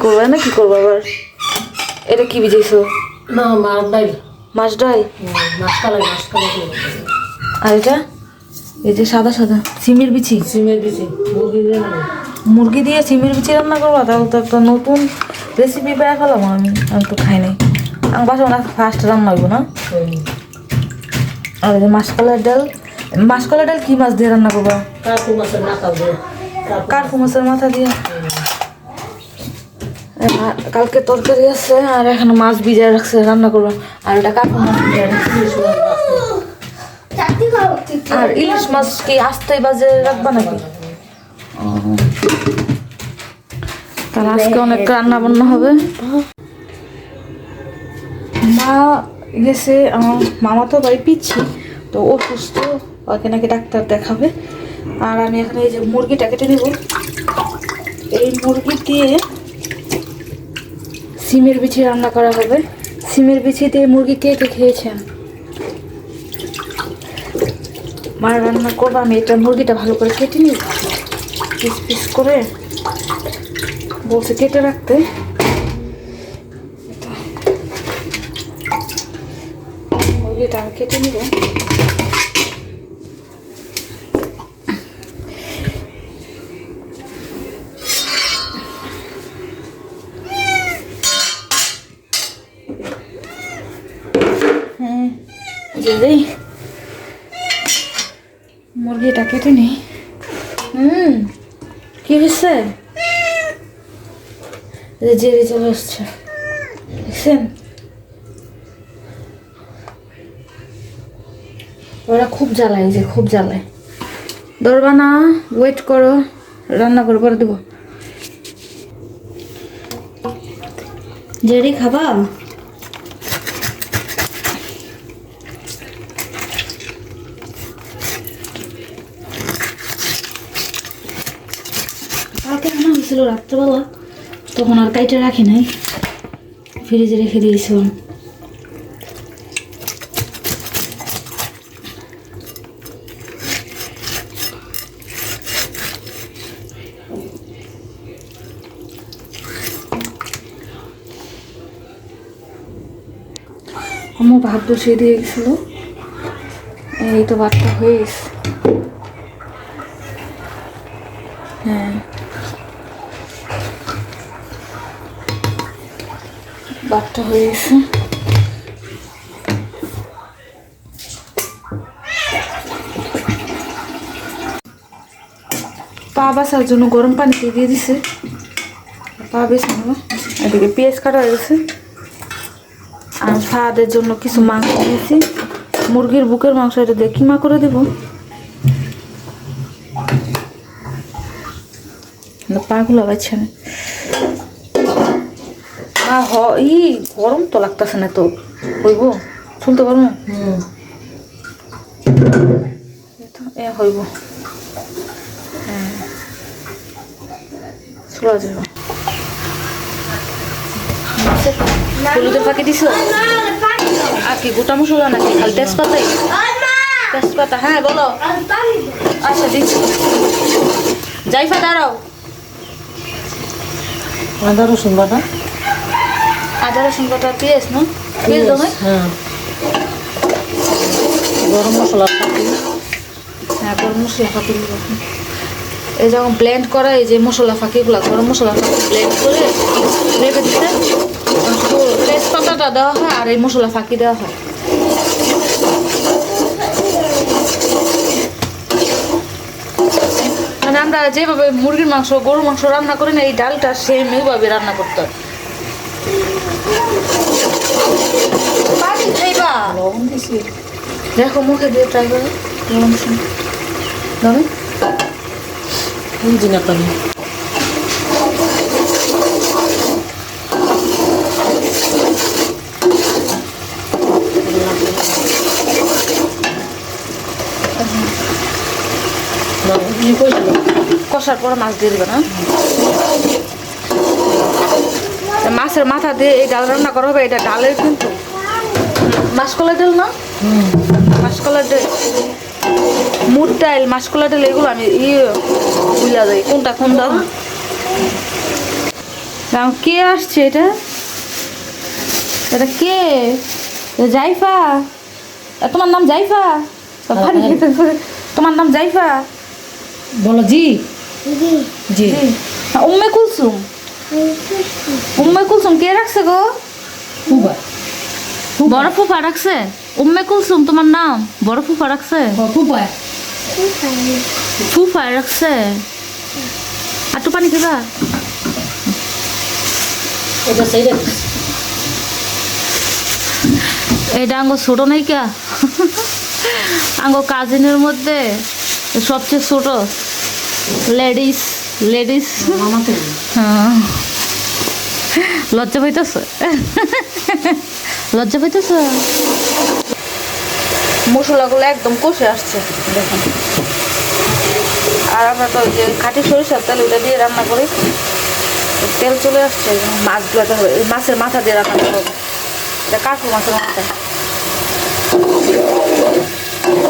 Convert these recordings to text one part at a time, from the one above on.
করবে না কি করবো আবার? এটা কি ভিজাইছো? না মাছ ডাল। মাছ ডাল? মাছ কালাই। আর এটা এই যে সাদা সাদা সিমের বিচি। সিমের বিচি মুরগি দিয়ে সিমের বিচি রান্না করবো? তাহলে তো একটা নতুন রেসিপি পেয়ে ফেলাম। আমি তো খাই নাই। আমার বাসা না ফার্স্ট রান্না হইব না। আর এই যে মাসকলার ডাল। মাসকলার ডাল কি মাছ দিয়ে রান্না করবো? কার্পু মাছের মাথা দিয়ে। কার্পু মাছের মাথা দিয়ে। কালকে তরকারি আছে আর এখানে মাছ ভিজায় রাখছে, রান্না করবো। আর এটা কার্পু মাছ ভিজায় রাখছে। আর ইলিশ মাছ কি আস্তেই বাজে রাখবা নাকি? তাহলে আজকে অনেক রান্না বান্না হবে। মা গেছে, আমার মামা তো বাড়ি পিচ্ছি, তো অসুস্থ, ওকে নাকি ডাক্তার দেখাবে। আর আমি এখানে এই যে মুরগিটা কেটে নেব। এই মুরগি দিয়ে সিমের বিচি রান্না করা হবে। সিমের বিচি দিয়ে মুরগি কে কে খেয়েছেন? মা রান্না করবো, আমি এটা মুরগিটা ভালো করে কেটে নিই পিস পিস করে, বলছে কেটে রাখতে। মুরগিটা আমি কেটে নিব। হ্যাঁ দিদি, মুরগিটা কেটে নি। কি হয়েছে? জেরে চলে আসছে, দেখছেন? ওরা খুব জ্বালায়, যে খুব জ্বালায়। ধরবা না, ওয়েট করো, রান্না করে করে দেবো। জেরি খাবা? কালকে আনা হয়েছিল রাত্রেবেলা, তখন আর কাইটে রাখি নাই, ফ্রিজে রেখে দিয়েছিলাম। আমার ভাত বসিয়ে দিয়ে গেছিল, এই তো ভাতটা হয়ে গেছে। হ্যাঁ, ভাতটা হয়ে গেছে। পা বাসার জন্য গরম পানিতে দিয়ে দিছে, পা বেছে নেবো। এদিকে পেঁয়াজ কাটা হয়ে গেছে। আর ফাদের জন্য কিছু মাংস দিয়েছি, মুরগির বুকের মাংস। এটা দিয়ে কিমা করে দেবো। পাগুলো বাচ্চা না, ই গরম তো লাগতেছে না তো, হইব শুনতে পারবো। এ হইব, হ্যাঁ চলে যাবো। হলুদের ফাঁকি দিছো? আর কি গোটা মশলা নাকি খালি তেজপাতাই? তেজপাতা, হ্যাঁ বলো। আচ্ছা দিচ্ছি, জাইফা দাঁড়াও। আদা রসুন বাটা। আদা রসুন বাটা, পেঁয়াজ না? পেঁয়াজ দেবো। হ্যাঁ, গরম মশলা ফাঁকি। হ্যাঁ, গরম মশলা ফাঁকি দিব। এই যখন ব্লেন্ড করা, এই যে মশলা ফাঁকিগুলো, গরম মশলা ফাঁকি ব্লেন্ড করে রেখে দিতে, শুধু তেজপাতাটা দেওয়া হয় আর এই মশলা ফাঁকি দেওয়া হয়। মানে আমরা যেভাবে মুরগির মাংস, গরুর মাংস রান্না করি না, এই ডালটা সেম এইভাবে রান্না করতে হয়। খাইবা? দেখো মুখে দিয়ে ট্রাই করো। লবণ বুঝি না পানি। কষার পরে মাছ দিয়ে দিবে না? মাছের মাথা দিয়ে এই ডাল রান্না করা হবে। এটা ডালের কিন্তু মাসকলাই ডাল না, মাসকলাই ডাল, মুড ডাল, মাসকলাই ডাল, এগুলো আমি ভুলা যাই কোনটা কোন ডাল। তাও কে আসছে এটা? এটা কে? জাইফা? তোমার নাম জাইফা? তোমার নাম জাইফা? বলো জি জি উম্মে কুলসুম। উম্মে কুলসুম কে রাখছে গো? ফুবা বড় ফুফা রাখছে। উম্মে কুলসুম তোমার নাম? বড় ফুফা রাখছে? ফুবা ফুফা রাখছে। আর তো পানি খাবা? এটা সেইটা এটা আঙ্গ ছোট নাই কা? আঙ্গ কাজিনের মধ্যে সবচেয়ে ছোট লেডিস। লেডিস মামা তো হ্যাঁ। লজ্জা পাইতেছ? লজ্জা পাইতেছ? মশলাগুলো একদম কষে আসছে দেখুন। আর আমরা তো যে খাঁটি সরিষার তেল ওটা দিয়ে রান্না করি, তেল চলে আসছে। মাছগুলোতে হবে, এই মাছের মাথা দিয়ে রান্না করা হবে। এটা কাকু মাছের মাথা।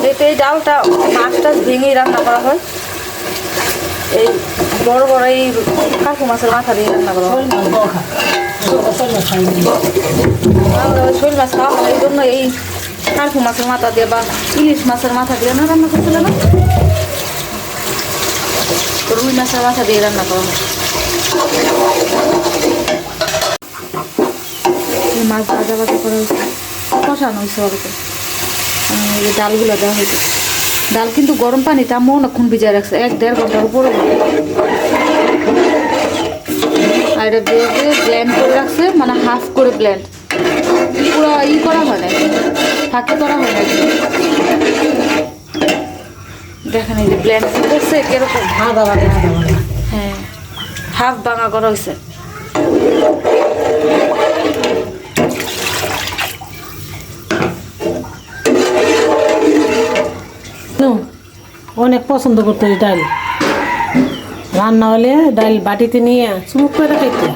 যেহেতু এই ডালটা মাছ টাছ ভেঙেই রান্না করা হয়, এই বড় বড় এই কাকু মাছের মাথা দিয়ে রান্না করা হয়। শৈল মাছ খাওয়া হয়, এই জন্য এই কাকু মাছের মাথা দিয়ে বা ইলিশ মাছের মাথা দিয়ে না রান্না করছিল না, রুই মাছের মাথা দিয়ে রান্না করা হয়। এই মাছ ভাজা ভাজা করা হয়েছে, কষানো হয়েছে অল্প। এই যে ডালগুলো দেওয়া হয়েছে। ডাল কিন্তু গরম পানিতে আম্মু অনেকক্ষণ ভিজায় রাখছে, 1-1.5 ঘন্টার উপরে। আর এটা ভেজে ব্লেন্ড করে রাখছে, মানে হাফ করে ব্লেন্ড, পুরো করা হয় না, ফাঁকি করা হয় না। দেখেন এই যে ব্লেন্ড করছে কিরকম। হ্যাঁ, হাফ ভাঙা করা হয়েছে। অনেক পছন্দ করতো এই ডাল। রান্না হলে ডাল বাটিতে নিয়ে চুমুক করে খাইতে।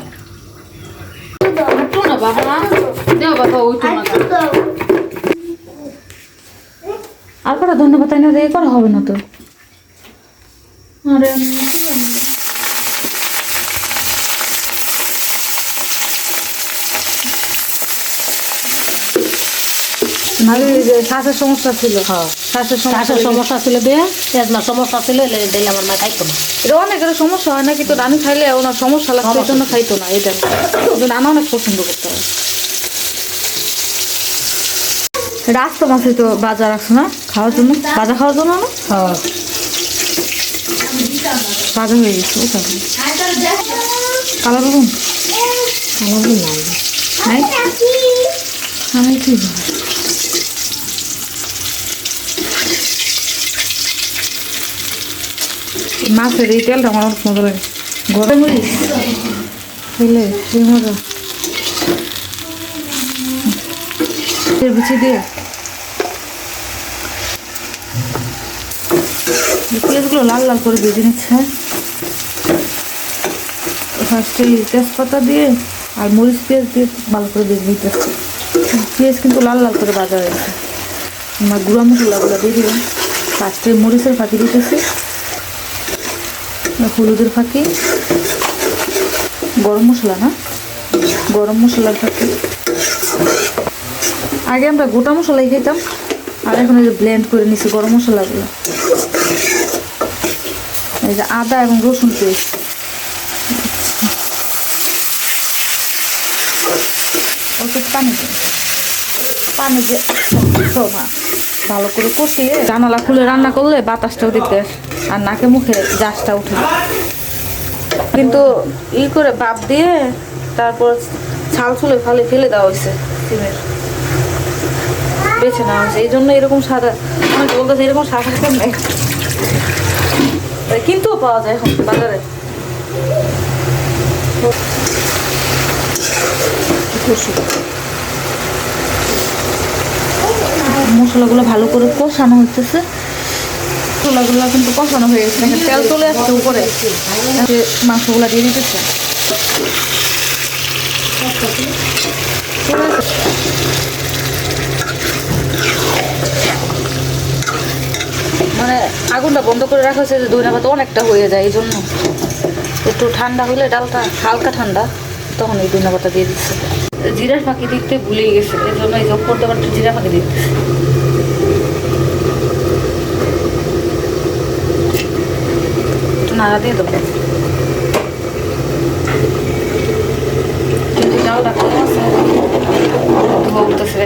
আর কটা ধন্যবাদ তাই না, এ করা হবে না তো। আরে নাহলে যে শ্বাসের সমস্যা ছিল, শ্বাসের শ্বাসের সমস্যা ছিল দিয়ে, তেজমার সমস্যা ছিল, ডাল আমার মা খাইতো না। এটা অনেকের সমস্যা হয় না, কিন্তু রানী খাইলে ওনার সমস্যা লাগছে, এই জন্য খাইতো না। এটা রান্না অনেক পছন্দ করতে হয়। রাস্তা মাছে তো বাজার রাখছো না খাওয়ার জন্য, বাজার খাওয়ার জন্য না, বাজার হয়ে গেছে। ও কালা বাবুন আমি কি মাছের এই তেলটা আমার অনেক মজা লাগে। গরম মরিচ খেলে সেই মজা। বিছিয়ে দিয়ে পেঁয়াজগুলো লাল লাল করে ভেজে নিচ্ছে। ফার্স্টে তেজপাতা দিয়ে আর মরিচ পেঁয়াজ দিয়ে ভালো করে ভেজে নিতেছে। পেঁয়াজ কিন্তু লাল লাল করে ভাজা হয়েছে। আমরা গুঁড়া মশলাগুলো দিয়ে দিলাম। ফার্স্টে মরিচের ফাঁকি দিতেছি, হলুদের ফাঁকি, গরম মশলা না, গরম মশলার ফাঁকি। আগে আমরা গোটা মশলাই খেতাম, আর এখন এই যে ব্লেন্ড করে নিচ্ছি গরম মশলাগুলো। এই যে আদা এবং রসুন পেস্ট, অল্প পানি দিয়ে ভালো করে কষিয়ে জানালা খুলে রান্না করলে বাতাসটাও দিতে আর নাকে মুখে জাসটা উঠে। কিন্তু করে ভাপ দিয়ে তারপর ছাল ছুলে ফেলে দেওয়া হয়েছে, সিমের বেছে নেওয়া হয়েছে। এই জন্য এরকম সাদা, আমি বলতেছি এরকম সাদা কেমন কিন্তু পাওয়া যায় এখন বাজারে। মশলাগুলো ভালো করে কষানো হচ্ছে। মশলাগুলো কিন্তু কষানো হয়ে গেছে, তেল চলে আসছে উপরে, মাংসগুলো দিয়ে দিতেছে। মানে আগুনটা বন্ধ করে রাখা হয়েছে, ধনিয়া পাতা অনেকটা হয়ে যায়, এই জন্য একটু ঠান্ডা হলে ডালটা হালকা ঠান্ডা তখন এই ধনে পাতা দিয়ে দিচ্ছে। জিরার ফাঁকি দিতে ভুলেই গেছে, এই জন্য এই যে করতে পারতে জিরা ফাঁকি দিতেছে। একটু নাড়া দিয়ে দেবো, কিন্তু চালটা কম আছে বলতেছে।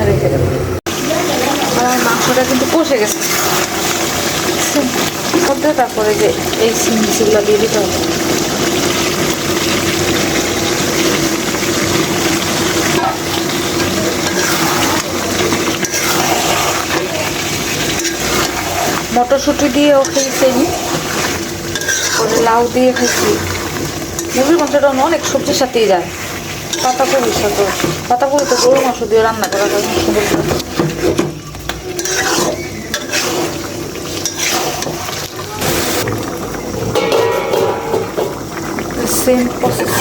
রেখে দেবো। আমার মাংসটা কিন্তু কষে গেছে মধ্যে, তারপরে যে এই সিমগুলো দিয়ে দিতে হবে। মটরশুঁটি দিয়েও খেয়েছি আমি, পরে লাউ দিয়ে খাইছি। মুরগির মাংসটা অনেক সবজির সাথেই যায়। পাতাকপির সাথে, পাতাকপি তো গরুর মাংস দিয়ে রান্না করা যায় সুন্দর করে। সেম প্রসেস,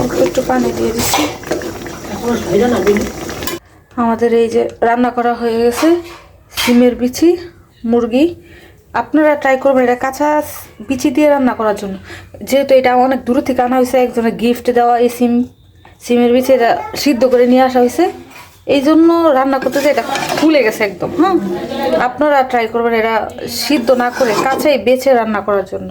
অল্প একটু পানি দিয়ে দিচ্ছি। আমাদের এই যে রান্না করা হয়ে গেছে সিমের বিচি মুরগি। আপনারা ট্রাই করবেন এটা কাঁচা বিচি দিয়ে রান্না করার জন্য, যেহেতু এটা অনেক দূর থেকে আনা হয়েছে, একজনের গিফট দেওয়া এই সিমের বিচি এটা সিদ্ধ করে নিয়ে আসা হয়েছে, এই জন্য রান্না করতে যে এটা ফুলে গেছে একদম। হ্যাঁ, আপনারা ট্রাই করবেন এটা সিদ্ধ না করে কাঁচাই বেছে রান্না করার জন্য।